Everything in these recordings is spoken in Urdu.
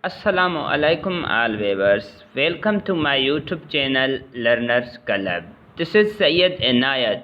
Assalamu alaikum all viewers. Welcome to my YouTube channel Learners Club. This is Sayyid Inayat.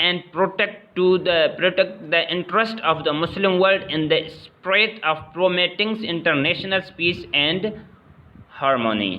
and protect the interest of the Muslim world in the spirit of promoting international peace and harmony।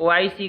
OIC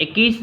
21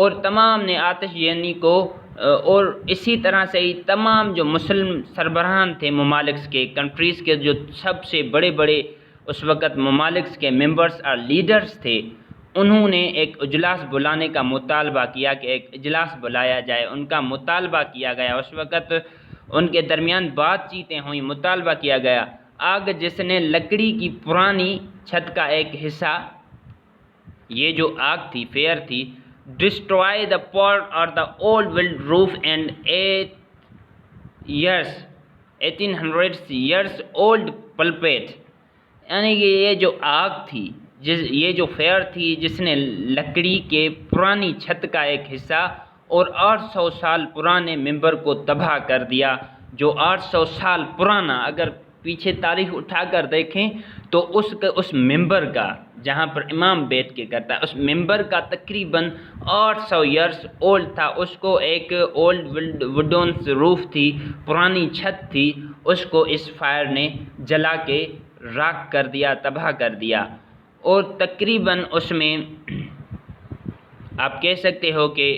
اور تمام نے آتش زنی کو اور اسی طرح سے ہی تمام جو مسلم سربراہان تھے ممالک کے کنٹریز کے جو سب سے بڑے بڑے اس وقت ممالک کے ممبرز اور لیڈرز تھے، انہوں نے ایک اجلاس بلانے کا مطالبہ کیا کہ ایک اجلاس بلایا جائے۔ ان کا مطالبہ کیا گیا، اس وقت ان کے درمیان بات چیتیں ہوئیں، مطالبہ کیا گیا۔ آگ جس نے لکڑی کی پرانی چھت کا ایک حصہ، یہ جو آگ تھی، فیئر تھی، destroy the part or the old built roof and 1800 years old pulpit، یعنی کہ یہ جو آگ تھی، یہ جو فیئر تھی جس نے لکڑی کے پرانی چھت کا ایک حصہ اور 800 سال پرانے ممبر کو تباہ کر دیا۔ جو 800 سال پرانا، اگر پیچھے تاریخ اٹھا کر دیکھیں تو اس ممبر کا، جہاں پر امام بیٹھ کے کرتا ہے، اس ممبر کا تقریباً 800 ایئرس اولڈ تھا۔ اس کو ایک اولڈ ووڈن روف تھی، پرانی چھت تھی، اس کو اس فائر نے جلا کے راکھ کر دیا، تباہ کر دیا۔ اور تقریباً اس میں آپ کہہ سکتے ہو کہ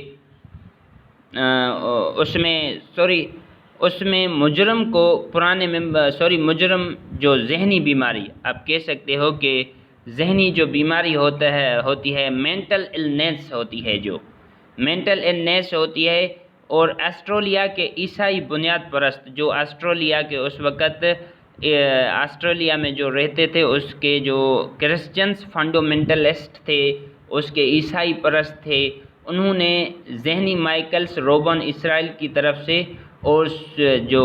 اس میں مجرم کو مجرم جو ذہنی بیماری، آپ کہہ سکتے ہو کہ ذہنی جو بیماری ہوتی ہے مینٹل النیس ہوتی ہے، جو مینٹل النیس ہوتی ہے۔ اور آسٹریلیا کے عیسائی بنیاد پرست، جو آسٹریلیا کے اس وقت آسٹریلیا میں جو رہتے تھے، اس کے جو کرسچنز فنڈامنٹلسٹ تھے، اس کے عیسائی پرست تھے، انہوں نے ذہنی مائیکلس روبن اسرائیل کی طرف سے اور جو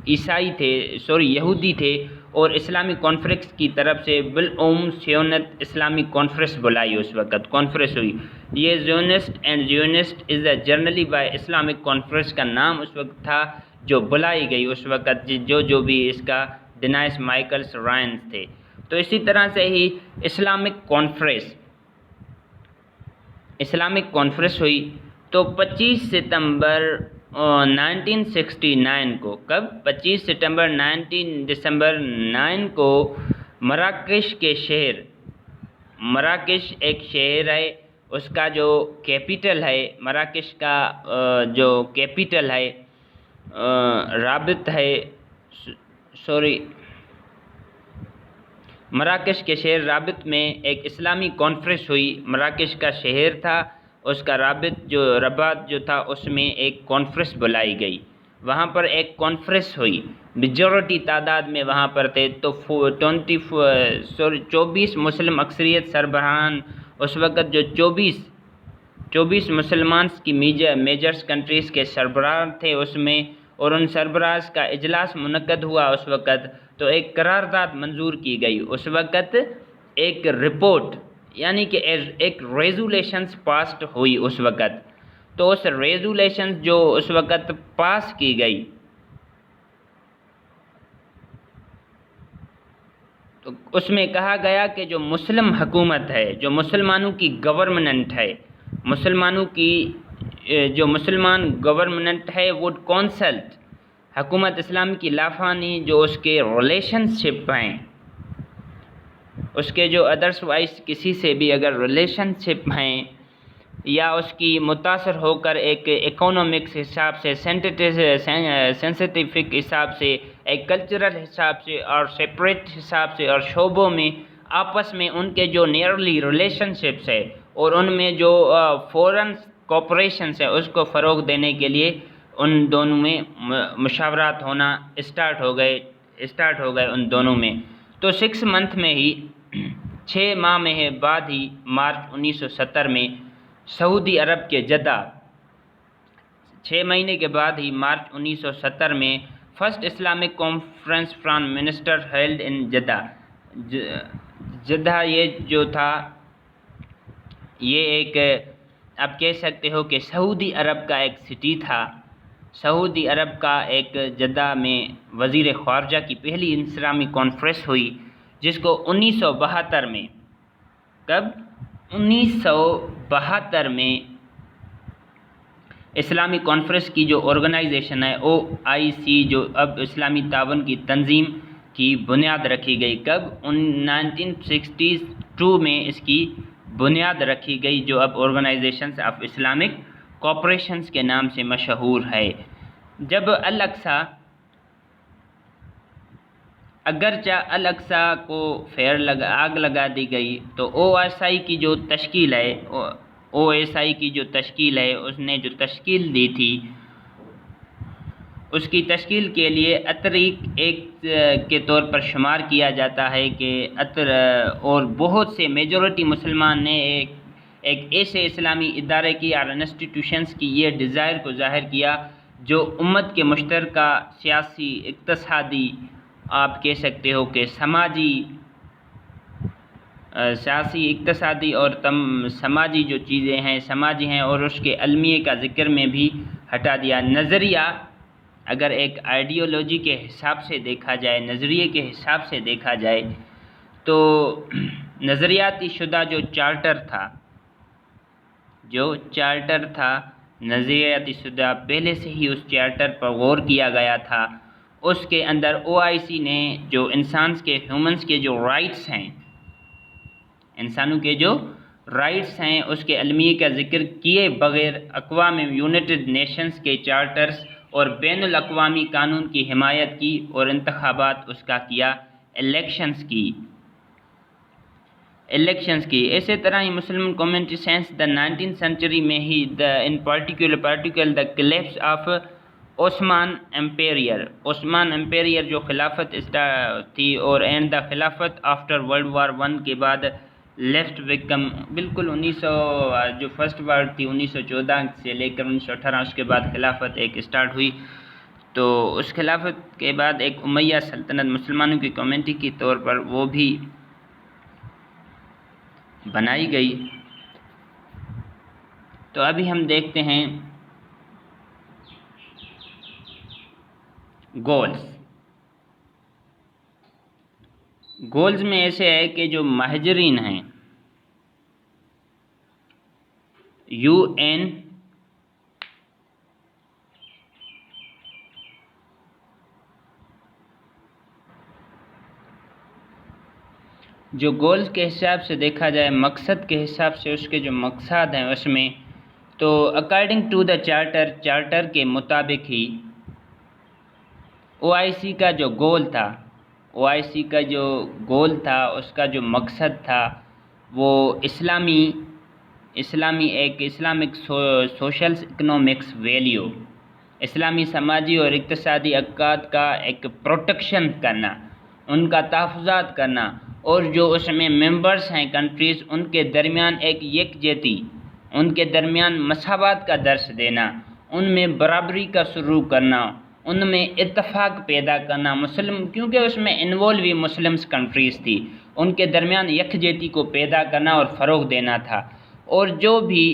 عیسائی تھے یہودی تھے اور اسلامی کانفرنس کی طرف سے سیونت اسلامی کانفرنس بلائی۔ اس وقت کانفرنس ہوئی، یہ Zionist and Zionist is a generally by Islamic conference کا نام اس وقت تھا، جو بلائی گئی اس وقت، جو بھی اس کا ڈینائس مائیکلس رائنز تھے۔ تو اسی طرح سے ہی اسلامک کانفرنس ہوئی۔ تو 25 ستمبر 1969 کو، کب؟ 25 ستمبر 19 کو مراکش ایک شہر ہے، اس کا جو کیپٹل ہے، مراکش کا جو کیپٹل ہے مراکش کے شہر رابط میں ایک اسلامی کانفرنس ہوئی۔ مراکش کا شہر تھا، اس کا رباط جو تھا، اس میں ایک کانفرنس بلائی گئی۔ وہاں پر ایک کانفرنس ہوئی، میجورٹی تعداد میں وہاں پر تھے، تو 24 مسلم اکثریت سربراہان، اس وقت جو 24 مسلمان کی میجرس کنٹریز کے سربراہ تھے اس میں، اور ان سربراہ کا اجلاس منعقد ہوا اس وقت۔ تو ایک قرارداد منظور کی گئی اس وقت، ایک رپورٹ یعنی کہ ایک ریزولیشنز پاسڈ ہوئی اس وقت۔ تو اس ریزولیشنز جو اس وقت پاس کی گئی، تو اس میں کہا گیا کہ جو مسلم حکومت ہے، جو مسلمانوں کی گورنمنٹ ہے، جو مسلمان گورنمنٹ ہے، وڈ کنسلٹ حکومت اسلام کی لافانی جو اس کے ریلیشن شپ ہیں، اس کے جو ادرس وائز کسی سے بھی اگر ریلیشن شپ ہیں، یا اس کی متاثر ہو کر ایک اکنامکس حساب سے، سینسٹیفک حساب سے، ایک کلچرل حساب سے اور سیپریٹ حساب سے، اور شعبوں میں آپس میں ان کے جو نیئرلی ریلیشن شپس ہے اور ان میں جو فورن کوپریشنس ہے، اس کو فروغ دینے کے لیے ان دونوں میں مشاورات ہونا اسٹارٹ ہو گئے ان دونوں میں۔ تو 6 منتھ میں ہی 6 ماہ میں بعد ہی مارچ 1970 میں سعودی عرب کے جدہ، 6 مہینے کے بعد ہی مارچ 1970 میں first Islamic conference prime minister held in Jeddah یہ جو تھا، یہ ایک آپ کہہ سکتے ہو کہ سعودی عرب کا ایک سٹی تھا۔ سعودی عرب کا ایک جدہ میں وزیر خارجہ کی پہلی اسلامی کانفرنس ہوئی، جس کو 1972 میں، کب؟ 1972 میں اسلامی کانفرنس کی جو آرگنائزیشن ہے OIC، جو اب اسلامی تعاون کی تنظیم کی بنیاد رکھی گئی، کب؟ 1962 میں اس کی بنیاد رکھی گئی، جو اب آرگنائزیشنز آف اسلامک کوپریشنز کے نام سے مشہور ہے۔ جب اگرچہ الاقصی کو آگ لگا دی گئی، تو او ایس آئی کی جو تشکیل ہے اس نے جو تشکیل دی تھی، اس کی تشکیل کے لیے اتریک ایک کے طور پر شمار کیا جاتا ہے کہ اور بہت سے میجورٹی مسلمان نے ایک ایسے اسلامی ادارے کی اور انسٹیٹیوشنز کی یہ ڈیزائر کو ظاہر کیا جو امت کے مشترکہ سیاسی، اقتصادی، آپ کہہ سکتے ہو کہ اقتصادی اور سماجی جو چیزیں ہیں سماجی ہیں، اور اس کے علمیے کا ذکر میں بھی ہٹا دیا۔ نظریہ اگر ایک آئیڈیالوجی کے حساب سے دیکھا جائے، نظریے کے حساب سے دیکھا جائے، تو نظریاتی شدہ جو چارٹر تھا نظریاتی شدہ، پہلے سے ہی اس چارٹر پر غور کیا گیا تھا۔ اس کے اندر او آئی سی نے جو ہیومنز کے جو رائٹس ہیں، انسانوں کے جو رائٹس ہیں، اس کے علمیے کا ذکر کیے بغیر اقوام یونائٹڈ نیشنز کے چارٹرز اور بین الاقوامی قانون کی حمایت کی، اور انتخابات اس کا کیا، الیکشنز کی۔ اسی طرح ہی مسلم کمیونٹی سائنس دا 19th سینچری میں ہی ان پارٹیکولر دا کلیپس آف عثمان امپیریئر جو خلافت تھی، اور اینڈ دا خلافت آفٹر ورلڈ وار 1 کے بعد لیفٹ وکم، بالکل جو فرسٹ وار تھی 1914 سے لے کر 1918، اس کے بعد خلافت ایک اسٹارٹ ہوئی، تو اس خلافت کے بعد ایک امیہ سلطنت مسلمانوں کی کمیونٹی کے طور پر وہ بھی بنائی گئی۔ تو ابھی ہم دیکھتے ہیں گولز میں ایسے ہے کہ جو مہاجرین ہیں، UN جو گولز کے حساب سے دیکھا جائے، مقصد کے حساب سے اس کے جو مقصد ہیں اس میں، تو اکارڈنگ ٹو دا چارٹر کے مطابق ہی او آئی سی کا جو گول تھا، اس کا جو مقصد تھا، وہ اسلامک سوشل اکنامکس ویلیو، اسلامی سماجی اور اقتصادی عقائد کا ایک پروٹیکشن کرنا، ان کا تحفظات کرنا، اور جو اس میں ممبرز ہیں کنٹریز، ان کے درمیان ایک یکجہتی، ان کے درمیان مساوات کا درس دینا، ان میں برابری کا سلوک کرنا، ان میں اتفاق پیدا کرنا، کیونکہ اس میں انوالو بھی مسلمس کنٹریز تھی، ان کے درمیان یکجہتی کو پیدا کرنا اور فروغ دینا تھا، اور جو بھی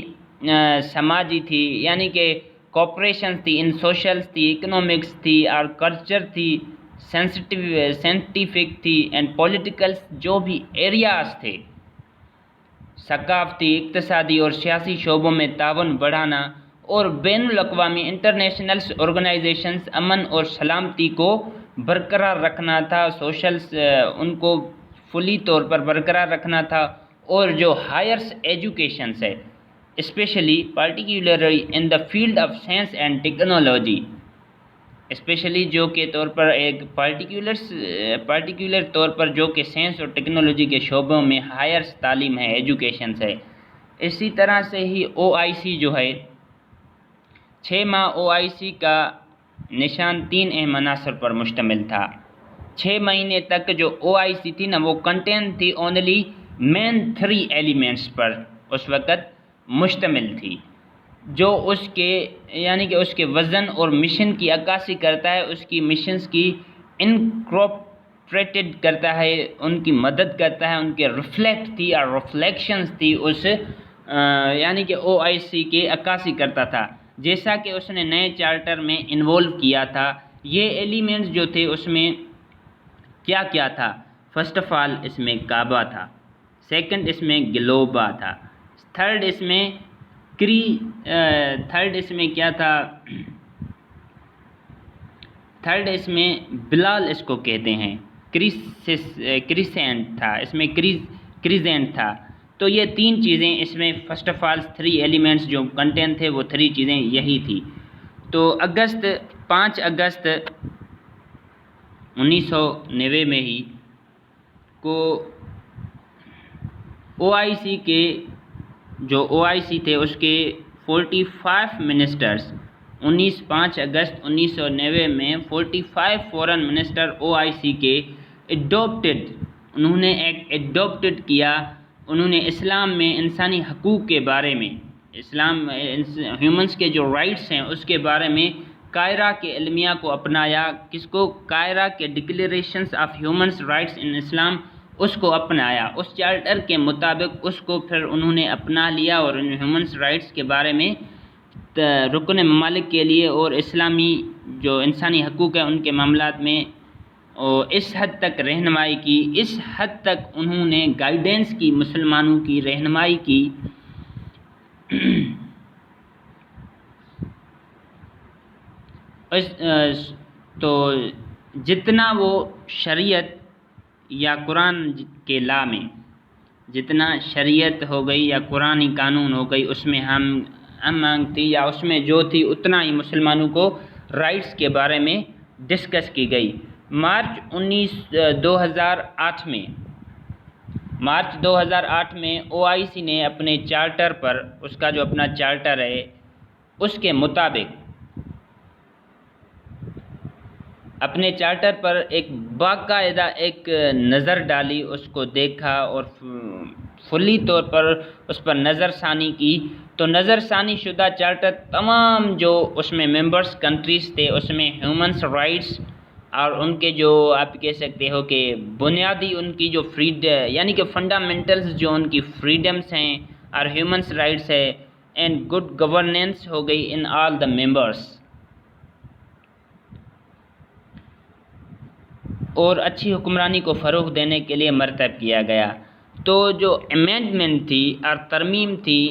سماجی تھی، یعنی کہ کوپریشن تھی، ان سوشلز تھی، اکنامکس تھی، اور کلچر تھی، سائنٹیفک تھی، اینڈ پولیٹیکل جو بھی ایریاز تھے، ثقافتی، اقتصادی اور سیاسی شعبوں میں تعاون بڑھانا، اور بین الاقوامی انٹرنیشنل آرگنائزیشنز امن اور سلامتی کو برقرار رکھنا تھا، ان کو فلی طور پر برقرار رکھنا تھا، اور جو ہائر ایجوکیشنز ہے، specially particularly in the field of science and technology, specially جو کے طور پر ایک پارٹیکولر طور پر جو کہ سائنس اور ٹیکنالوجی کے شعبوں میں ہائر تعلیم ہے، ایجوکیشنز ہے۔ اسی طرح سے ہی او آئی سی جو ہے، 6 ماہ او آئی سی کا نشان 3 اہم عناصر پر مشتمل تھا۔ 6 مہینے تک جو او آئی سی تھی نا، وہ کنٹین تھی اونلی مین 3 ایلیمنٹس پر اس وقت مشتمل تھی، جو اس کے وژن اور مشن کی عکاسی کرتا ہے، اس کی مشنز کی انکارپوریٹڈ کرتا ہے، ان کی مدد کرتا ہے، ان کے ریفلیکشنز تھی اس کہ او آئی سی کی عکاسی کرتا تھا، جیسا کہ اس نے نئے چارٹر میں انوالو کیا تھا۔ یہ ایلیمنٹس جو تھے اس میں کیا کیا تھا؟ فرسٹ آف آل اس میں کعبہ تھا، سیکنڈ اس میں گلوبا تھا، تھرڈ اس میں بلال اس کو کہتے ہیں، کریسینٹ تھا، اس میں کریزینٹ تھا، تو یہ 3 چیزیں اس میں فرسٹ آف آل 3 ایلیمنٹس جو کنٹینٹ تھے وہ 3 چیزیں یہی تھی۔ تو 5 اگست 1990 میں ہی کو OIC کے جو OIC تھے اس کے 45 منسٹرز 5 اگست 1990 میں 45 فورن منسٹر OIC کے انہوں نے ایڈوپٹڈ کیا، انہوں نے اسلام میں انسانی حقوق کے بارے میں، ہیومنس کے جو رائٹس ہیں اس کے بارے میں قاہرہ کے علمیہ کو اپنایا۔ کس کو؟ قاہرہ کے ڈکلیریشنز آف ہیومنس رائٹس ان اسلام، اس کو اپنایا، اس چارٹر کے مطابق اس کو پھر انہوں نے اپنا لیا اور ان ہیومنس رائٹس کے بارے میں رکن ممالک کے لیے اور اسلامی جو انسانی حقوق ہیں ان کے معاملات میں اس حد تک رہنمائی کی، اس حد تک انہوں نے گائیڈنس کی، مسلمانوں کی رہنمائی کی۔ تو جتنا وہ شریعت یا قرآن کے لا میں جتنا شریعت ہو گئی یا قرآنی قانون ہو گئی اس میں ہم تھی یا اس میں جو تھی اتنا ہی مسلمانوں کو رائٹس کے بارے میں ڈسکس کی گئی۔ مارچ 2008 میں OIC نے اپنے چارٹر پر، اس کا جو اپنا چارٹر ہے اس کے مطابق اپنے چارٹر پر ایک باقاعدہ ایک نظر ڈالی، اس کو دیکھا اور فلی طور پر اس پر نظر ثانی کی۔ تو نظر ثانی شدہ چارٹر تمام جو اس میں ممبرس کنٹریز تھے اس میں ہیومنس رائٹس اور ان کے جو آپ کہہ سکتے ہو کہ بنیادی ان کی جو یعنی کہ فنڈامنٹلز جو ان کی فریڈمز ہیں اور ہیومنس رائٹس ہے اینڈ گڈ گورننس ہو گئی ان آل دا ممبرس، اور اچھی حکمرانی کو فروغ دینے کے لیے مرتب کیا گیا۔ تو جو امینڈمنٹ تھی اور ترمیم تھی،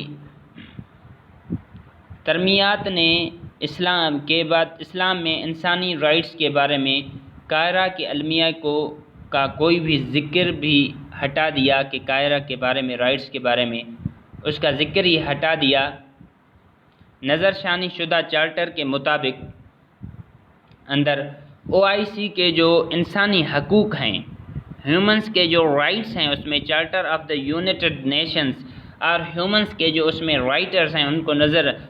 ترمیات نے اسلام کے بعد اسلام میں انسانی رائٹس کے بارے میں قاہرہ کے علمیہ کا کوئی بھی ذکر بھی ہٹا دیا کہ قاہرہ کے بارے میں رائٹس کے بارے میں اس کا ذکر ہی ہٹا دیا۔ نظر ثانی شدہ چارٹر کے مطابق اندر OIC کے جو انسانی حقوق ہیں، ہیومنس کے جو رائٹس ہیں اس میں charter of the United nations اور ہیومنس کے جو اس میں رائٹرز ہیں ان کو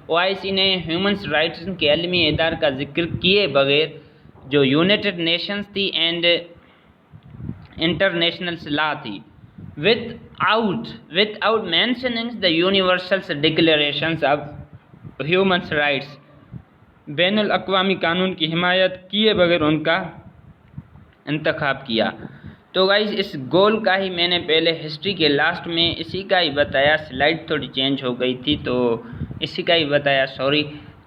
OIC نے ہیومنس رائٹس کے علمی ادارے کا ذکر کیے بغیر جو یونائٹڈ نیشنز تھی اینڈ انٹرنیشنل لا تھی without mentioning the universal declarations of human rights، بین الاقوامی قانون کی حمایت کیے بغیر ان کا انتخاب کیا۔ تو گائز اس گول کا ہی میں نے پہلے ہسٹری کے لاسٹ میں اسی کا ہی بتایا، سلائڈ تھوڑی چینج ہو گئی تھی تو اسی کا ہی بتایا، سوری۔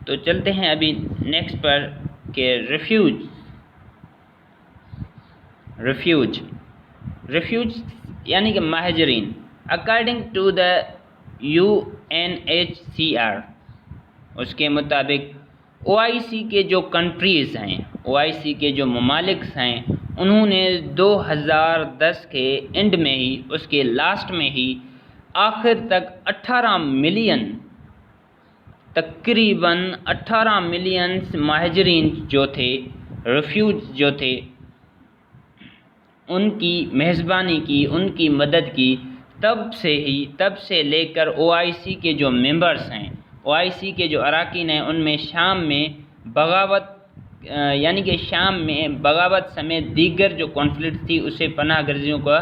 تو چلتے ہیں ابھی نیکسٹ پر کہ ریفیوج یعنی کہ مہاجرین۔ اکارڈنگ ٹو دا UNHCR اس کے مطابق OIC کے جو کنٹریز ہیں، OIC کے جو ممالک ہیں، انہوں نے 2010 کے اینڈ میں ہی، اس کے لاسٹ میں ہی آخر تک 18 ملین تقریباً 18 ملین مہاجرین جو تھے، ریفیوج جو تھے، ان کی میزبانی کی، ان کی مدد کی۔ تب سے لے کر OIC کے جو ممبرس ہیں، OIC کے جو اراکین ہیں، ان میں شام میں بغاوت یعنی کہ شام میں بغاوت سمیت دیگر جو کانفلکٹ تھی اسے پناہ گزینوں کا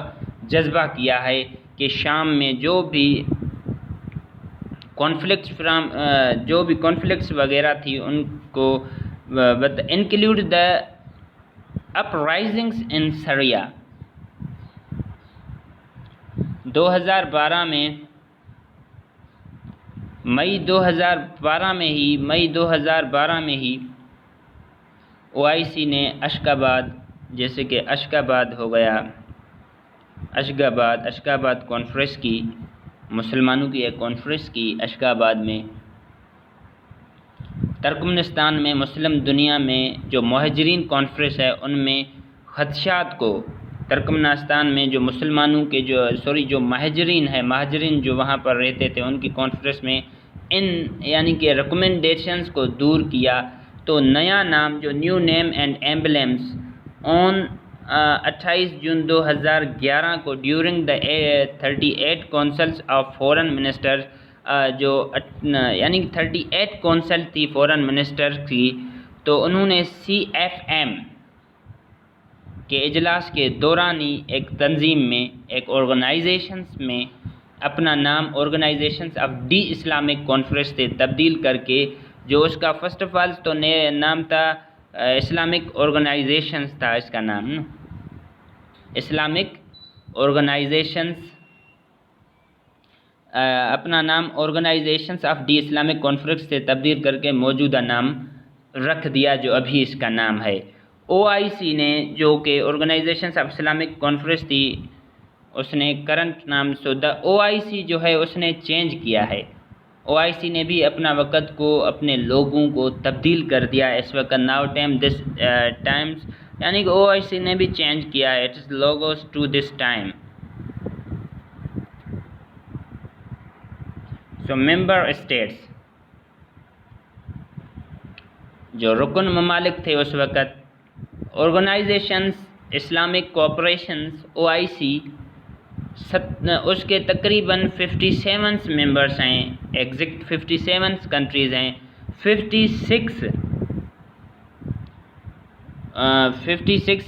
جذبہ کیا ہے کہ شام میں جو بھی کانفلکٹس وغیرہ تھی ان کو انکلوڈ دا اپرائزنگز ان سریا۔ 2012 میں مئی 2012 میں ہی OIC نے اشکاباد، جیسے کہ اشکاباد ہو گیا، اشکاباد کانفرنس کی، مسلمانوں کی ایک کانفرنس کی اشکاباد میں۔ ترکمنستان میں مسلم دنیا میں جو مہاجرین کانفرنس ہے ان میں خدشات کو ترکمانستان میں جو مسلمانوں کے جو مہاجرین جو وہاں پر رہتے تھے ان کی کانفرنس میں یعنی کہ ریکمنڈیشنز کو دور کیا. تو نیا نام جو نیو نیم اینڈ ایمبلمس آن 28 جون 2011 کو during the 38 councils of foreign minister یعنی 38 کونسل تھی فورن منسٹر کی، تو انہوں نے CFM کے اجلاس کے دوران ہی ایک تنظیم میں ایک آرگنائزیشنز میں اپنا نام organizations of the Islamic conference سے تبدیل کر کے، جو اس کا فرسٹ آف آل تو نام تھا اسلامک آرگنائزیشنز تھا اس کا نام، اسلامک آرگنائزیشنز، اپنا نام organizations of the Islamic conference سے تبدیل کر کے موجودہ نام رکھ دیا جو ابھی اس کا نام ہے. OIC نے جو کہ آرگنائزیشنز آف اسلامک کانفرنس تھی اس نے کرنٹ نام OIC جو ہے اس نے چینج کیا ہے. OIC نے بھی اپنا وقت کو اپنے لوگوں کو تبدیل کر دیا اس وقت. ناؤ ٹائمز یعنی کہ OIC نے بھی چینج کیا ہے. Its logos to this time. So member states جو رکن ممالک تھے اس وقت، آرگنائزیشنز اسلامک کوآپریشنز OIC، اس کے تقریباً 57 ممبرس ہیں، ایگزیکٹ 57 کنٹریز ہیں. 56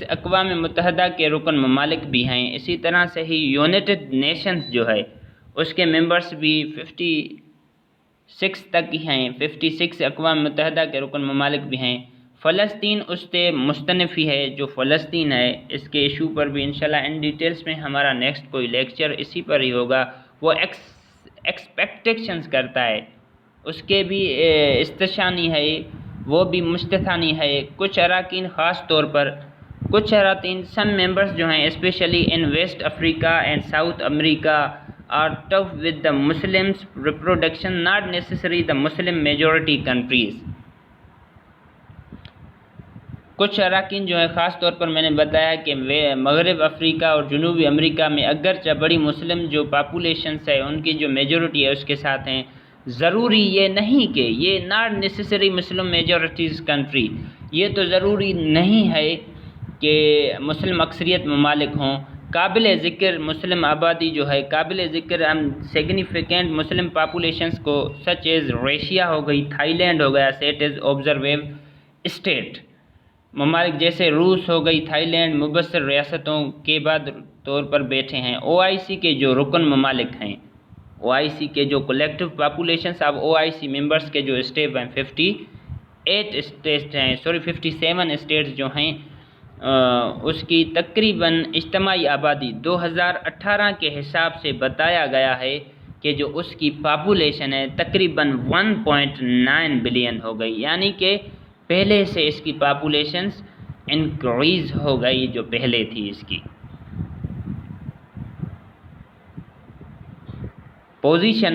اقوام متحدہ کے رکن ممالک بھی ہیں. اسی طرح سے ہی یونائٹڈ نیشنز جو ہے اس کے ممبرس بھی 56 تک ہی ہیں. 56 اقوام متحدہ کے رکن ممالک بھی ہیں. فلسطین اس سے مستنف ہی ہے. جو فلسطین ہے اس کے ایشو پر بھی انشاءاللہ ان ڈیٹیلز میں ہمارا نیکسٹ کوئی لیکچر اسی پر ہی ہوگا. وہ ایکسپیکٹیشنز کرتا ہے، اس کے بھی استثانی ہے، وہ بھی مستثانی ہے. کچھ اراکین خاص طور پر کچھ اراکین سم ممبرز جو ہیں specially in West Africa and South America are tough with the Muslims reproduction not necessary the Muslim majority countries. کچھ اراکین جو ہے خاص طور پر میں نے بتایا کہ مغرب افریقہ اور جنوبی امریکہ میں اگرچہ بڑی مسلم جو پاپولیشنس ہے ان کی جو میجورٹی ہے اس کے ساتھ ہیں، ضروری یہ نہیں کہ یہ not necessary Muslim majorities country, یہ تو ضروری نہیں ہے کہ مسلم اکثریت ممالک ہوں. قابل ذکر مسلم آبادی جو ہے، قابل ذکر سگنیفیکنٹ مسلم پاپولیشنس کو سچ ایز ریشیا ہو گئی، تھائی لینڈ ہو گیا، سیٹ ایز آبزرویو اسٹیٹ. ممالک جیسے روس ہو گئی، تھائی لینڈ مبصر ریاستوں کے بعد طور پر بیٹھے ہیں. OIC کے جو رکن ممالک ہیں، OIC کے جو collective populations of OIC members کے جو اسٹیٹ ہیں 58 اسٹیٹس ہیں، 57 اسٹیٹس جو ہیں، اس کی تقریباً اجتماعی آبادی 2018 کے حساب سے بتایا گیا ہے کہ جو اس کی پاپولیشن ہے تقریباً 1.9 بلین ہو گئی. یعنی کہ پہلے سے اس کی پاپولیشنز انکریز ہو گئی جو پہلے تھی. اس کی پوزیشن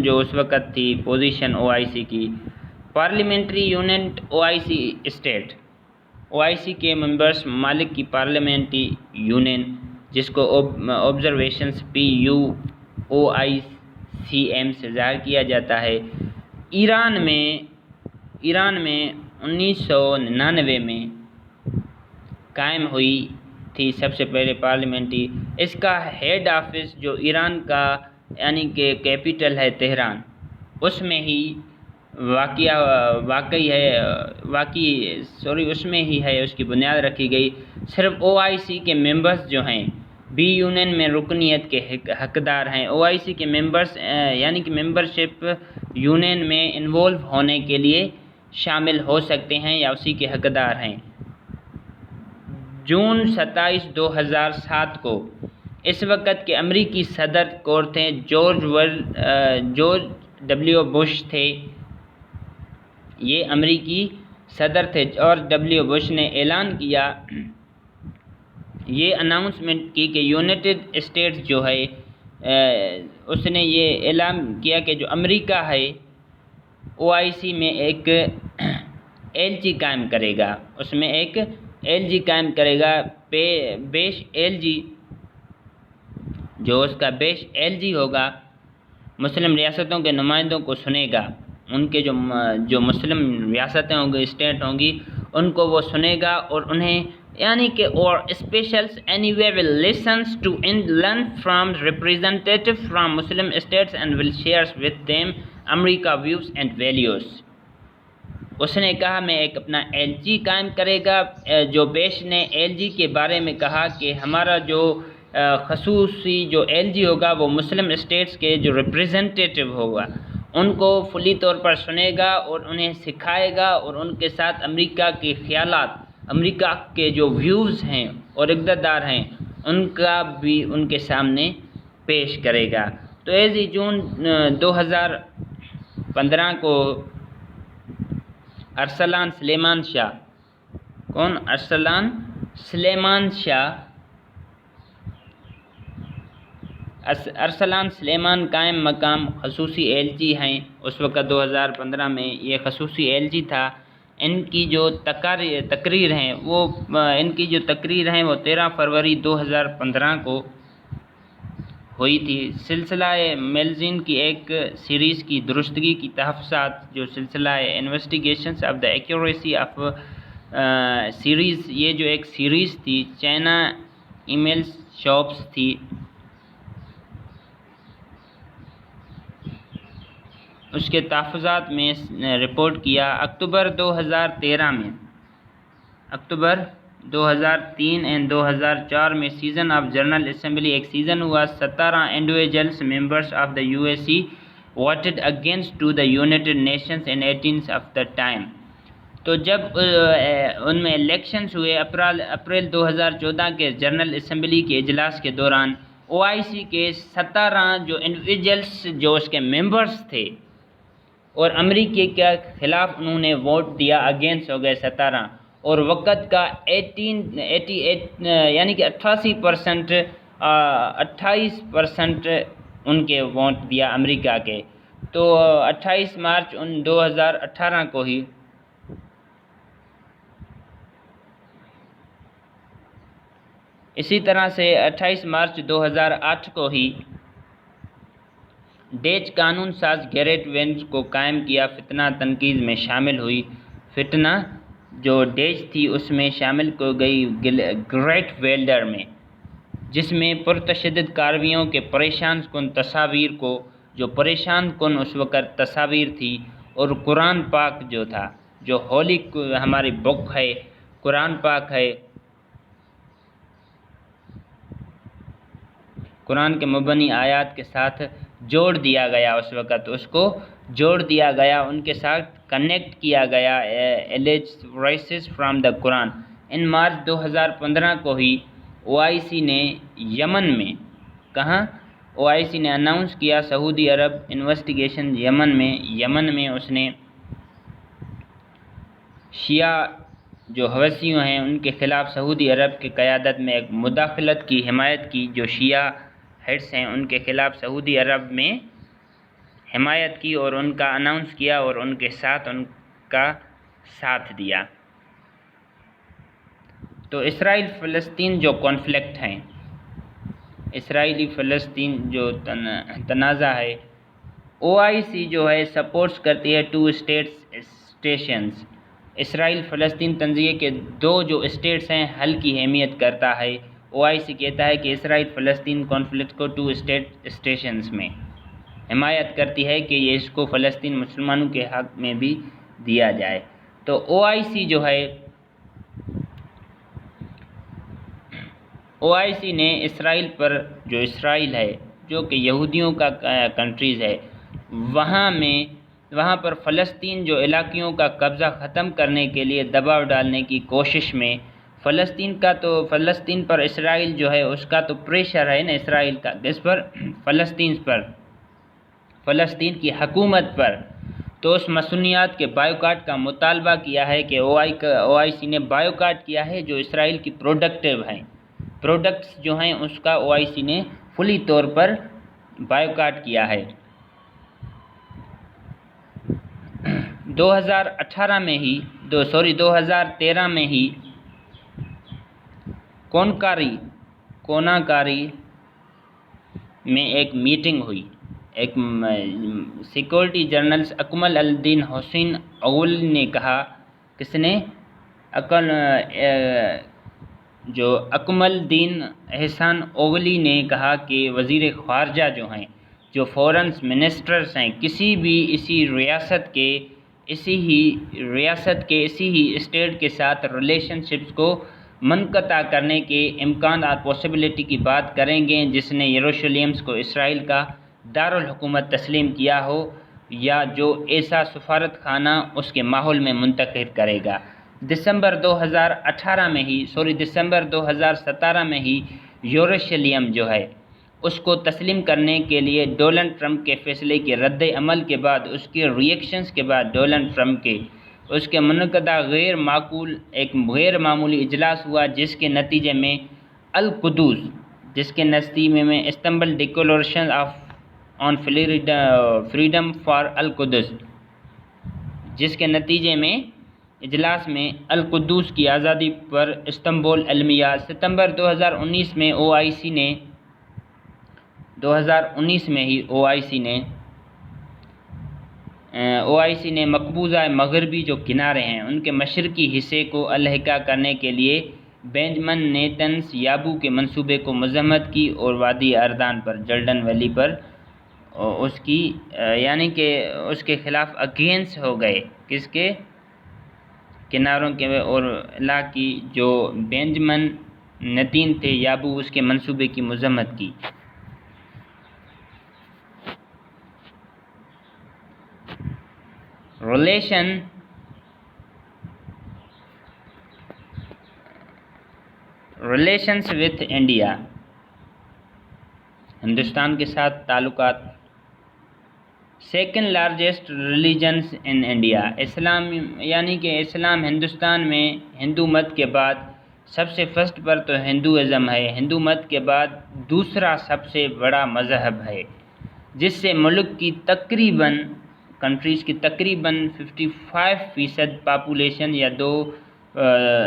جو اس وقت تھی پوزیشن OIC کی، parliamentary unit OIC state, OIC کے ممبرس ممالک کی پارلیمنٹری یونین جس کو آبزرویشنز PUOICM سے ظاہر کیا جاتا ہے. ایران میں 1999 میں قائم ہوئی تھی سب سے پہلے پارلیمنٹری. اس کا ہیڈ آفس جو ایران کا یعنی کہ کیپٹل ہے تہران، اس میں ہی اس میں ہی ہے، اس کی بنیاد رکھی گئی. صرف OIC کے ممبرز جو ہیں بھی یونین میں رکنیت کے حقدار ہیں. OIC کے ممبرز یعنی کہ ممبرشپ یونین میں انوالو ہونے کے لیے شامل ہو سکتے ہیں یا اسی کے حقدار ہیں. جون 27 2007 کو اس وقت کے امریکی صدر کون تھے؟ جارج W بش تھے. یہ امریکی صدر تھے جارج W بش نے اعلان کیا، یہ اناؤنسمنٹ کی کہ یونائٹڈ اسٹیٹس جو ہے اس نے یہ اعلان کیا کہ جو امریکہ ہے OIC میں ایک ایلچی قائم کرے گا، اس میں ایک LG قائم کرے گا، بیش LG جو اس کا بیش LG ہوگا مسلم ریاستوں کے نمائندوں کو سنے گا، ان کے جو مسلم ریاستیں ہوں گی، اسٹیٹ ہوں گی، ان کو وہ سنے گا اور انہیں یعنی کہ اور specials anyway will listens to learn from representative from Muslim states and will shares with them America views and values. اس نے کہا میں ایک اپنا LG قائم کرے گا، جو بیش نے LG کے بارے میں کہا کہ ہمارا جو خصوصی جو LG ہوگا وہ مسلم اسٹیٹس کے جو ریپریزنٹیٹو ہوگا ان کو فلی طور پر سنے گا اور انہیں سکھائے گا اور ان کے ساتھ امریکہ کے خیالات، امریکہ کے جو ویوز ہیں اور اقتدار ہیں ان کا بھی ان کے سامنے پیش کرے گا۔ تو ایزی جون 2015 کو ارسلان سلیمان شاہ، کون؟ ارسلان سلیمان شاہ، ارسلان سلیمان قائم مقام خصوصی LG ہیں۔ اس وقت 2015 میں یہ خصوصی LG تھا۔ ان کی جو تقریر ہیں وہ ان کی جو تقریر ہیں وہ 13 فروری 2015 کو ہوئی تھی۔ سلسلہ میگزین کی ایک سیریز کی درستگی کی تحفظات، جو سلسلہ investigations of the accuracy of series, یہ جو ایک سیریز تھی چائنا ای میل شاپس تھی، اس کے تحفظات میں رپورٹ کیا۔ اکتوبر 2003 اور 2004 میں سیزن آف جنرل اسمبلی ایک سیزن ہوا۔ 17 individuals members of the USA voted against to the United Nations in 18 of the time۔ تو جب ان میں الیکشنز ہوئے اپریل 2014 کے جنرل اسمبلی کے اجلاس کے دوران، OIC کے 17 جو انڈیویجولز جو اس کے ممبرس تھے اور امریکہ کے خلاف انہوں نے ووٹ دیا، اگینسٹ ہو گئے 17، اور وقت کا 88 یعنی کہ 28% ان کے ووٹ دیا امریکہ کے۔ تو 28 مارچ 2018 کو ہی اسی طرح سے 28 مارچ 2008 کو ہی ڈیچ قانون ساز گیریٹ وینز کو قائم کیا، فتنہ تنقید میں شامل ہوئی۔ فتنہ جو ڈیچ تھی اس میں شامل کو گئی گریٹ ویلڈر میں، جس میں پرتشدد کاروائیوں کے پریشان کن تصاویر کو، جو پریشان کن اس وقت تصاویر تھی، اور قرآن پاک جو تھا، جو ہولی ہماری بک ہے، قرآن پاک ہے، قرآن کے مبنی آیات کے ساتھ جوڑ دیا گیا، اس وقت اس کو جوڑ دیا گیا، ان کے ساتھ کنیکٹ کیا گیا alleged verses from the قرآن۔ ان مارچ 2015 کو ہی OIC نے یمن میں، کہاں OIC نے اناؤنس کیا سعودی عرب انویسٹیگیشن یمن میں اس نے شیعہ جو حوثیوں ہیں ان کے خلاف سعودی عرب کی قیادت میں ایک مداخلت کی حمایت کی، جو شیعہ ہیڈس ہیں ان کے خلاف سعودی عرب میں حمایت کی اور ان کا اناؤنس کیا اور ان کے ساتھ ان کا ساتھ دیا۔ تو اسرائیل فلسطین جو کانفلکٹ ہیں، اسرائیلی فلسطین جو تنازع ہے، OIC جو ہے سپورٹس کرتی ہے 2 اسٹیٹس۔ اسرائیل فلسطین تنازع کے 2 جو اسٹیٹس ہیں حل کی اہمیت کرتا ہے۔ OIC کہتا ہے کہ اسرائیل فلسطین کانفلکٹ کو 2 اسٹیٹس میں حمایت کرتی ہے کہ یہ اس کو فلسطین مسلمانوں کے حق میں بھی دیا جائے۔ تو OIC جو ہے، OIC نے اسرائیل پر، جو اسرائیل ہے جو کہ یہودیوں کا کنٹریز ہے، وہاں پر فلسطین جو علاقوں کا قبضہ ختم کرنے کے لیے دباؤ ڈالنے کی کوشش میں فلسطین پر اسرائیل جو ہے اس کا تو پریشر ہے نا، اسرائیل کا اس پر، فلسطین کی حکومت پر، تو اس مصنوعات کے بائیکاٹ کا مطالبہ کیا ہے کہ OIC نے بائیکاٹ کیا ہے جو اسرائیل کی پروڈکٹس جو ہیں اس کا OIC نے فلی طور پر بائیکاٹ کیا ہے۔ 2013 میں ہی کوناکاری میں ایک میٹنگ ہوئی. ایک سیکورٹی جرنلز اکمل الدین حسین اول نے کہا، کس نے؟ جو اکمل الدین احسان اوغلی نے کہا کہ وزیر خارجہ جو ہیں، جو فورن منسٹرز ہیں، کسی بھی اسی ریاست کے اسی ہی اسٹیٹ کے ساتھ ریلیشن شپس کو منقطع کرنے کے امکان اور پاسبلٹی کی بات کریں گے جس نے یروشلم کو اسرائیل کا دارالحکومت تسلیم کیا ہو یا جو ایسا سفارت خانہ اس کے ماحول میں منتقل کرے گا. دسمبر 2017 میں ہی یروشلم جو ہے اس کو تسلیم کرنے کے لیے ڈونلڈ ٹرمپ کے فیصلے کے رد عمل کے بعد، اس کے ریئیکشنز کے بعد، ڈونلڈ ٹرمپ کے اس کے منعقدہ غیر معمولی اجلاس ہوا جس کے نتیجے میں القدس، جس کے نتیجے میں Istanbul declaration on freedom for القدس، جس کے نتیجے میں اجلاس میں القدس کی آزادی پر استنبول اعلامیہ. ستمبر 2019 میں او آئی سی نے مقبوضہ مغربی جو کنارے ہیں ان کے مشرقی حصے کو علیحدہ کرنے کے لیے بینجامن نیتن یاہو کے منصوبے کو مذمت کی اور وادی اردن پر، جرڈن ویلی پر اس کی یعنی کہ اس کے خلاف اگینسٹ ہو گئے. کس کے؟ کناروں کے اور علاقی جو بینجامن نیتن تھے یاہو، اس کے منصوبے کی مذمت کی. ریلیشنز وتھ انڈیا، ہندوستان کے ساتھ تعلقات. Second largest religions in India, Islam, یعنی کہ اسلام ہندوستان میں ہندو مت کے بعد سب سے فرسٹ پر تو ہندوازم ہے، ہندو مت کے بعد دوسرا سب سے بڑا مذہب ہے، جس سے ملک کی تقریباً 55% پاپولیشن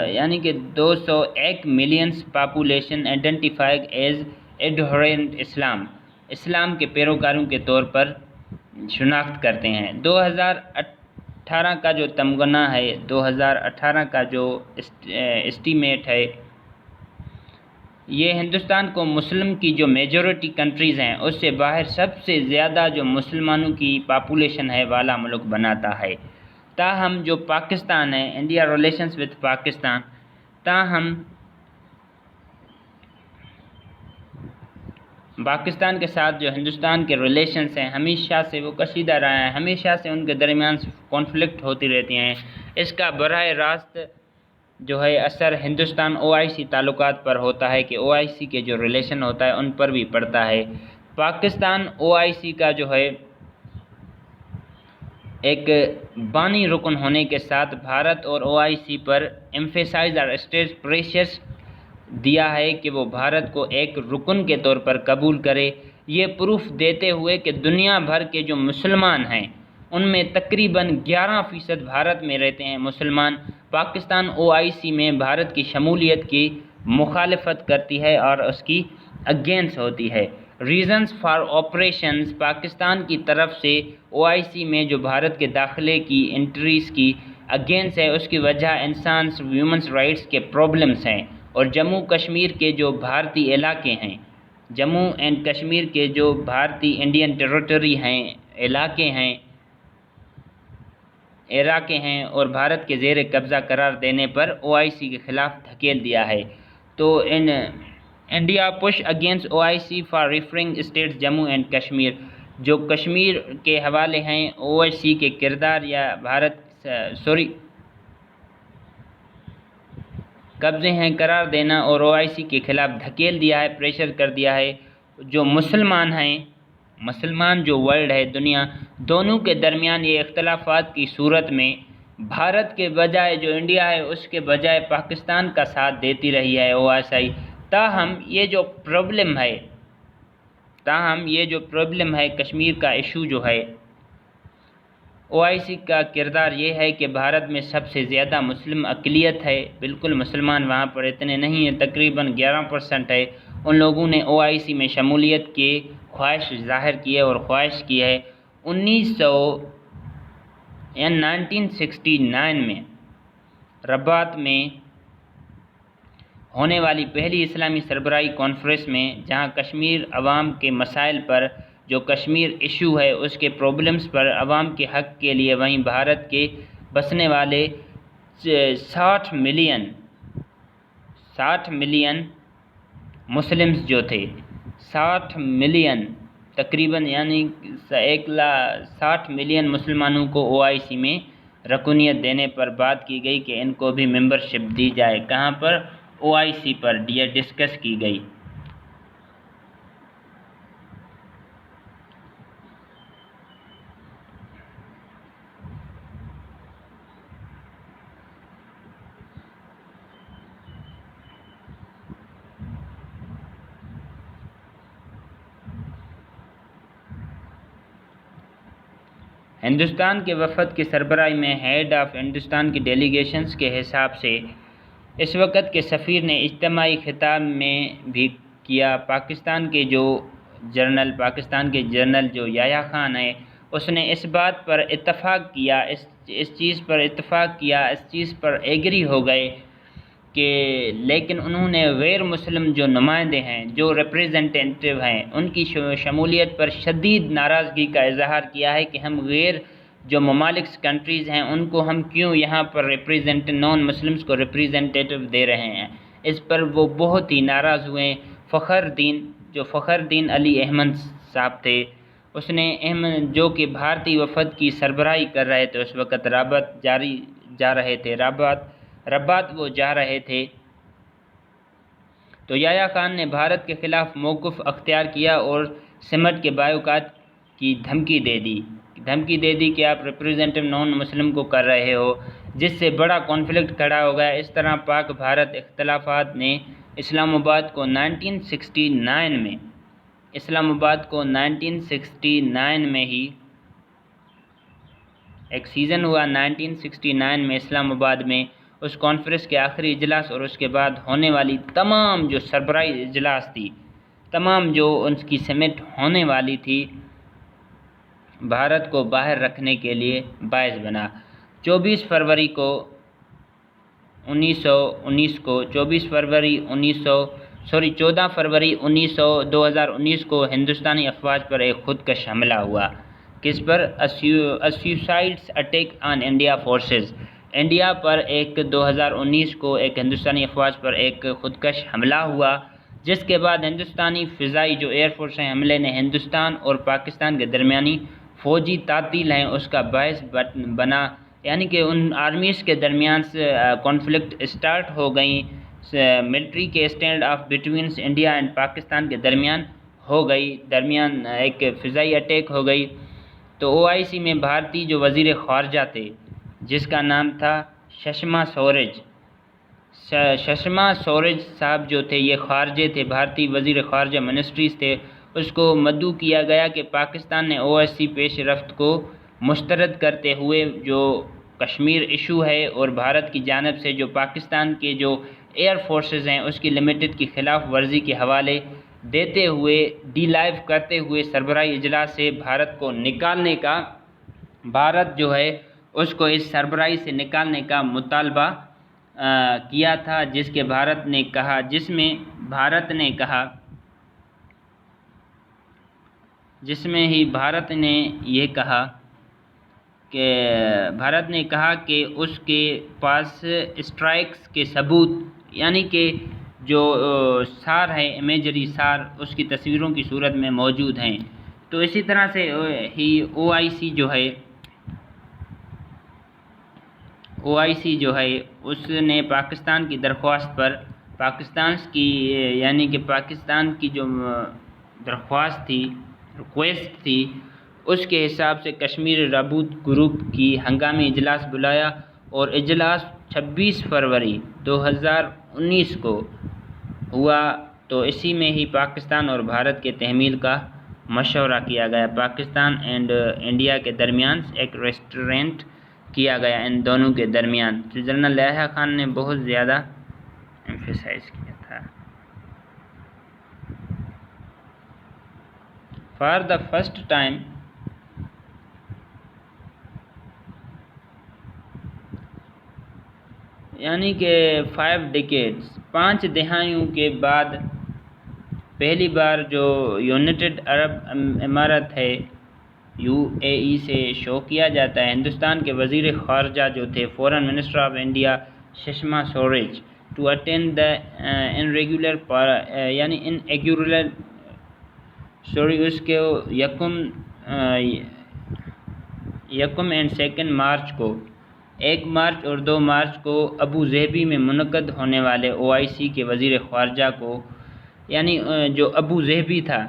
یعنی کہ 201 ملین پاپولیشن آئیڈینٹیفائڈ ایز ایڈہرنٹ اسلام کے پیروکاروں کے طور پر شناخت کرتے ہیں. 2018 کا جو تمغہ ہے، 2018 کا جو اسٹیمیٹ ہے، یہ ہندوستان کو مسلم کی جو میجورٹی کنٹریز ہیں اس سے باہر سب سے زیادہ جو مسلمانوں کی پاپولیشن ہے والا ملک بناتا ہے. تاہم جو پاکستان ہے، انڈیا ریلیشنز وتھ پاکستان، تاہم پاکستان کے ساتھ جو ہندوستان کے ریلیشنز ہیں ہمیشہ سے وہ کشیدہ رہے ہیں، ہمیشہ سے ان کے درمیان کانفلکٹ ہوتی رہتی ہیں. اس کا براہ راست جو ہے اثر ہندوستان او آئی سی تعلقات پر ہوتا ہے کہ او آئی سی کے جو ریلیشن ہوتا ہے ان پر بھی پڑتا ہے. پاکستان او آئی سی کا جو ہے ایک بانی رکن ہونے کے ساتھ بھارت اور او آئی سی پر ایمفیسائز اور اسٹیٹ پریشرز دیا ہے کہ وہ بھارت کو ایک رکن کے طور پر قبول کرے. یہ پروف دیتے ہوئے کہ دنیا بھر کے جو مسلمان ہیں ان میں تقریباً 11% بھارت میں رہتے ہیں مسلمان. پاکستان او آئی سی میں بھارت کی شمولیت کی مخالفت کرتی ہے اور اس کی اگینسٹ ہوتی ہے. ریزنز فار آپریشنز، پاکستان کی طرف سے او آئی سی میں جو بھارت کے داخلے کی انٹریز کی اگینسٹ ہے، اس کی وجہ انسانس ہیومن رائٹس کے پرابلمز ہیں اور جموں کشمیر کے جو بھارتی علاقے ہیں، جموں اینڈ کشمیر کے جو بھارتی انڈین ٹیریٹری ہیں، علاقے ہیں اور بھارت کے زیر قبضہ قرار دینے پر او آئی سی کے خلاف دھکیل دیا ہے. تو India push against O I C for referring states Jammu and Kashmir, جو کشمیر کے حوالے ہیں او آئی سی کے کردار یا قبضے ہیں قرار دینا اور او آئی سی کے خلاف دھکیل دیا ہے، پریشر کر دیا ہے. جو مسلمان جو ورلڈ ہے، دنیا، دونوں کے درمیان یہ اختلافات کی صورت میں بھارت کے بجائے جو انڈیا ہے اس کے بجائے پاکستان کا ساتھ دیتی رہی ہے او آئی سی. تاہم یہ جو پرابلم ہے کشمیر کا ایشو جو ہے OIC کا کردار یہ ہے کہ بھارت میں سب سے زیادہ مسلم اقلیت ہے، بالکل مسلمان وہاں پر اتنے نہیں ہیں، تقریباً 11% ہے۔ ان لوگوں نے OIC میں شمولیت کی خواہش ظاہر کی ہے اور خواہش کی ہے۔ 1969 میں رباط میں ہونے والی پہلی اسلامی سربراہی کانفرنس میں، جہاں کشمیر عوام کے مسائل پر، جو کشمیر ایشو ہے اس کے پرابلمز پر، عوام کے حق کے لیے، وہیں بھارت کے بسنے والے 60 ملین مسلمز جو تھے، 60 ملین تقریباً، یعنی 60 ملین مسلمانوں کو OIC میں رکنیت دینے پر بات کی گئی کہ ان کو بھی ممبرشپ دی جائے۔ کہاں پر؟ OIC پر یہ ڈسکس کی گئی۔ ہندوستان کے وفد کی سربراہی میں ہیڈ آف ہندوستان کی ڈیلیگیشنز کے حساب سے اس وقت کے سفیر نے اجتماعی خطاب میں بھی کیا۔ پاکستان کے جنرل جو یحییٰ خان ہے، اس نے اس بات پر اتفاق کیا، اس چیز پر ایگری ہو گئے کہ لیکن انہوں نے غیر مسلم جو نمائندے ہیں، جو ریپریزنٹیٹیو ہیں، ان کی شمولیت پر شدید ناراضگی کا اظہار کیا ہے کہ ہم غیر جو ممالک کنٹریز ہیں ان کو ہم کیوں یہاں پر نان مسلمز کو ریپریزنٹیٹیو دے رہے ہیں۔ اس پر وہ بہت ہی ناراض ہوئے۔ فخر دین علی احمد صاحب تھے، اس نے جو کہ بھارتی وفد کی سربراہی کر رہے تھے، اس وقت رباط جا رہے تھے، تو یحییٰ خان نے بھارت کے خلاف موقف اختیار کیا اور سمٹ کے بائیکاٹ کی دھمکی دے دی کہ آپ ریپریزنٹیٹیو نان مسلم کو کر رہے ہو، جس سے بڑا کانفلکٹ کھڑا ہو گیا۔ اس طرح پاک بھارت اختلافات نے اسلام آباد کو 1969 میں ہی ایک سیزن ہوا۔ 1969 میں اسلام آباد میں اس کانفرنس کے آخری اجلاس اور اس کے بعد ہونے والی تمام جو سربراہی اجلاس تھی، تمام جو ان کی سمٹ ہونے والی تھی، بھارت کو باہر رکھنے کے لیے باعث بنا۔ 14 فروری 2019 کو ہندوستانی افواج پر ایک خودکش حملہ ہوا۔ کس پر؟ Suicide attack on India forces. India پر 2019 کو ایک ہندوستانی افواج پر ایک خودکش حملہ ہوا، جس کے بعد ہندوستانی فضائی جو ایئر فورس ہیں، حملے نے ہندوستان اور پاکستان کے درمیانی فوجی تعطیل ہیں اس کا باعث بنا، یعنی کہ ان آرمیز کے درمیان سے کانفلکٹ اسٹارٹ ہو گئی، ملٹری کے stand of between India and Pakistan کے درمیان ایک فضائی اٹیک ہو گئی۔ تو OIC میں بھارتی جو وزیر خارجہ تھے، جس کا نام تھا سشما سوراج صاحب جو تھے، یہ خارجے تھے، بھارتی وزیر خارجہ منسٹریز تھے، اس کو مدعو کیا گیا کہ پاکستان نے OIC پیش رفت کو مسترد کرتے ہوئے جو کشمیر ایشو ہے اور بھارت کی جانب سے جو پاکستان کے جو ایئر فورسز ہیں اس کی لمیٹڈ کی خلاف ورزی کے حوالے دیتے ہوئے ڈی لائیو کرتے ہوئے سربراہی اجلاس سے بھارت کو نکالنے کا، بھارت جو ہے اس کو اس سربراہی سے نکالنے کا مطالبہ کیا تھا، جس میں بھارت نے کہا کہ اس کے پاس اسٹرائکس کے ثبوت، یعنی کہ جو سار ہے، امیجری سار، اس کی تصویروں کی صورت میں موجود ہیں۔ تو اسی طرح سے ہی OIC جو ہے اس نے پاکستان کی درخواست پر، پاکستان کی جو درخواست تھی، ریکویسٹ تھی، اس کے حساب سے کشمیر رابط گروپ کی ہنگامی اجلاس بلایا اور اجلاس 26 فروری 2019 کو ہوا۔ تو اسی میں ہی پاکستان اور بھارت کے تحمیل کا مشورہ کیا گیا. پاکستان اینڈ انڈیا کے درمیان ایک ریسٹورنٹ کیا گیا ان دونوں کے درمیان. تو جنرل یحییٰ خان نے بہت زیادہ ایمفیسائز کیا تھا. فار دا فرسٹ ٹائم یعنی کہ 5 decades 5 دہائیوں کے بعد پہلی بار جو یونائٹڈ عرب امارات ہے UAE سے شو کیا جاتا ہے. ہندوستان کے وزیر خارجہ جو تھے foreign minister of India Sushma Swaraj to attend the اس کے یکم اینڈ 2 مارچ کو 1 مارچ اور 2 مارچ کو ابو ظہبی میں منعقد ہونے والے OIC کے وزیر خارجہ کو یعنی جو ابو ظہبی تھا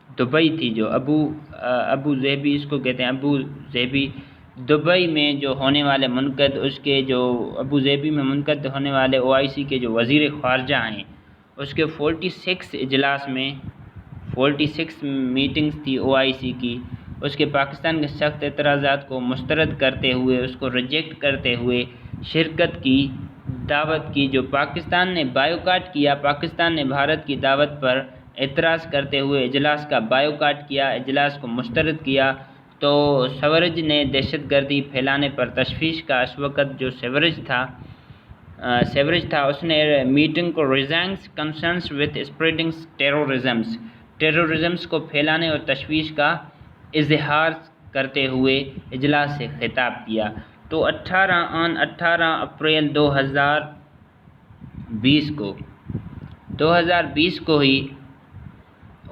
دبئی تھی جو ابو ظہبی اس کو کہتے ہیں ابو ظہبی دبئی میں جو ہونے والے منعقد اس کے جو ابو ظہبی میں منعقد ہونے والے OIC کے جو وزیر خارجہ ہیں اس کے 46 اجلاس میں 46 میٹنگز تھی OIC کی. اس کے پاکستان کے سخت اعتراضات کو مسترد کرتے ہوئے اس کو ریجیکٹ کرتے ہوئے شرکت کی دعوت کی. جو پاکستان نے بائیکاٹ کیا, پاکستان نے بھارت کی دعوت پر اعتراض کرتے ہوئے اجلاس کا بائیکاٹ کیا, اجلاس کو مسترد کیا. تو سوریج نے دہشت گردی پھیلانے پر تشویش کا اس وقت جو سیوریج تھا اس نے میٹنگ کو ریزائنس کنسرنس وتھ اسپریڈنگ ٹیررزمس کو پھیلانے اور تشویش کا اظہار کرتے ہوئے اجلاس سے خطاب کیا. تو 18 اپریل 2020 کو ہی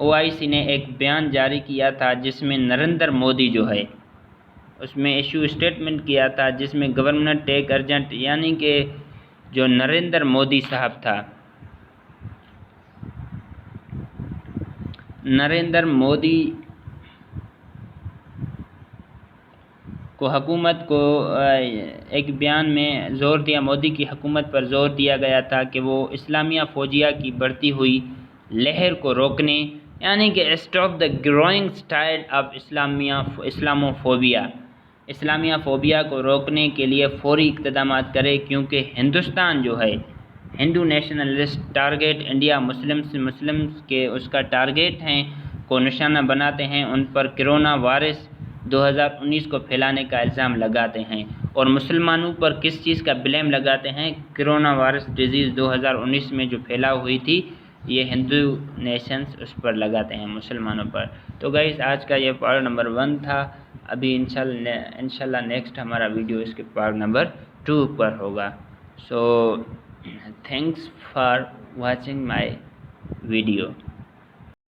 OIC نے ایک بیان جاری کیا تھا جس میں نریندر مودی جو ہے اس میں ایشو اسٹیٹمنٹ کیا تھا جس میں گورنمنٹ ٹیک ارجنٹ یعنی کہ جو نریندر مودی صاحب تھا نریندر مودی کو حکومت کو ایک بیان میں زور دیا, مودی کی حکومت پر زور دیا گیا تھا کہ وہ اسلامیہ فوجیہ کی بڑھتی ہوئی لہر کو روکنے یعنی کہ stop the growing style of Islamophobia کو روکنے کے لیے فوری اقدامات کرے, کیونکہ ہندوستان جو ہے ہندو نیشنلسٹ ٹارگیٹ انڈیا مسلمس کے اس کا ٹارگیٹ ہیں کو نشانہ بناتے ہیں, ان پر کرونا وائرس 2019 کو پھیلانے کا الزام لگاتے ہیں اور مسلمانوں پر کس چیز کا بلیم لگاتے ہیں, کرونا وائرس ڈیزیز 2019 میں جو پھیلا ہوئی تھی یہ ہندو نیشنز اس پر لگاتے ہیں مسلمانوں پر. تو گائز آج کا یہ پارٹ نمبر 1 تھا. ابھی انشاءاللہ نیکسٹ ہمارا ویڈیو اس کے پارٹ نمبر 2 پر ہوگا. So thanks for watching my video.